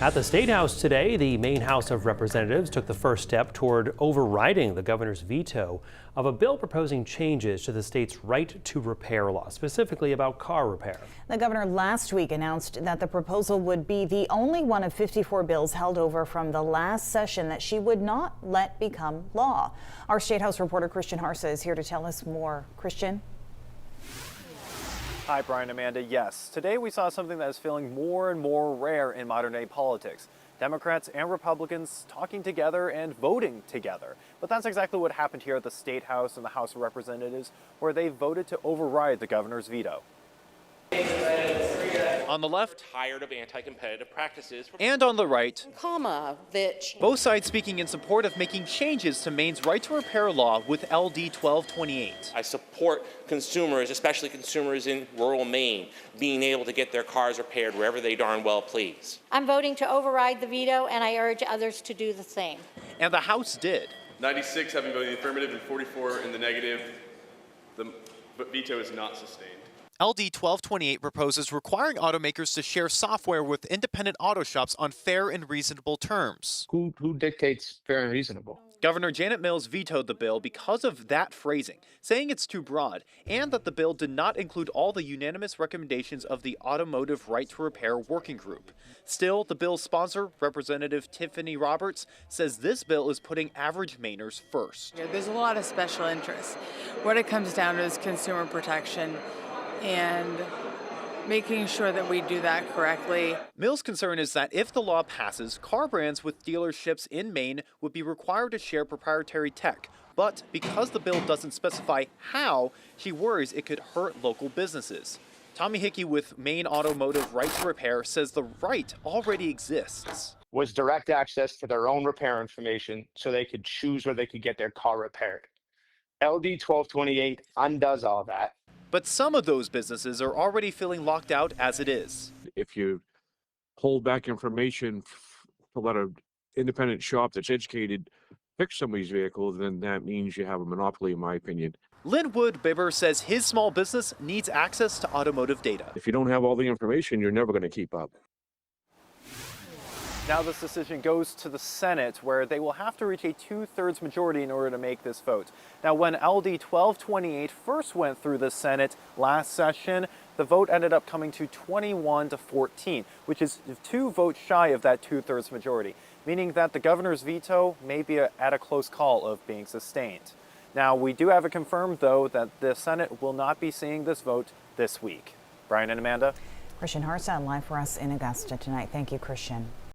At the State House today, the Maine House of Representatives took the first step toward overriding the governor's veto of a bill proposing changes to the state's right to repair law, specifically about car repair. The governor last week announced that the proposal would be the only one of 54 bills held over from the last session that she would not let become law. Our State House reporter Christian Harsa is here to tell us more. Christian? Hi, Brian, Amanda. Yes, today we saw something that is feeling more and more rare in modern day politics. Democrats and Republicans talking together and voting together. But that's exactly what happened here at the State House and the House of Representatives, where they voted to override the governor's veto. On the left, tired of anti-competitive practices. And on the right, that both sides speaking in support of making changes to Maine's right to repair law with LD 1228. I support consumers, especially consumers in rural Maine, being able to get their cars repaired wherever they darn well please. I'm voting to override the veto, and I urge others to do the same. And the House did. 96 having voted in the affirmative and 44 in the negative. The veto is not sustained. LD 1228 proposes requiring automakers to share software with independent auto shops on fair and reasonable terms. Who dictates fair and reasonable? Governor Janet Mills vetoed the bill because of that phrasing, saying it's too broad, and that the bill did not include all the unanimous recommendations of the Automotive Right to Repair Working Group. Still, the bill's sponsor, Representative Tiffany Roberts, says this bill is putting average Mainers first. There's a lot of special interests. What it comes down to is consumer protection and making sure that we do that correctly. Mills' concern is that if the law passes, car brands with dealerships in Maine would be required to share proprietary tech. But because the bill doesn't specify how, she worries it could hurt local businesses. Tommy Hickey with Maine Automotive Right to Repair says the right already exists. Was direct access to their own repair information so they could choose where they could get their car repaired. LD 1228 undoes all that. But some of those businesses are already feeling locked out as it is. If you hold back information to let an independent shop that's educated fix somebody's vehicle, then that means you have a monopoly, in my opinion. Linwood Bibber says his small business needs access to automotive data. If you don't have all the information, you're never going to keep up. Now this decision goes to the Senate, where they will have to reach a 2/3 majority in order to make this vote. Now, when LD 1228 first went through the Senate last session, the vote ended up coming to 21-14, which is 2 votes shy of that 2/3 majority, meaning that the governor's veto may be at a close call of being sustained. Now, we do have it confirmed, though, that the Senate will not be seeing this vote this week. Brian and Amanda? Christian Harsa live for us in Augusta tonight. Thank you, Christian.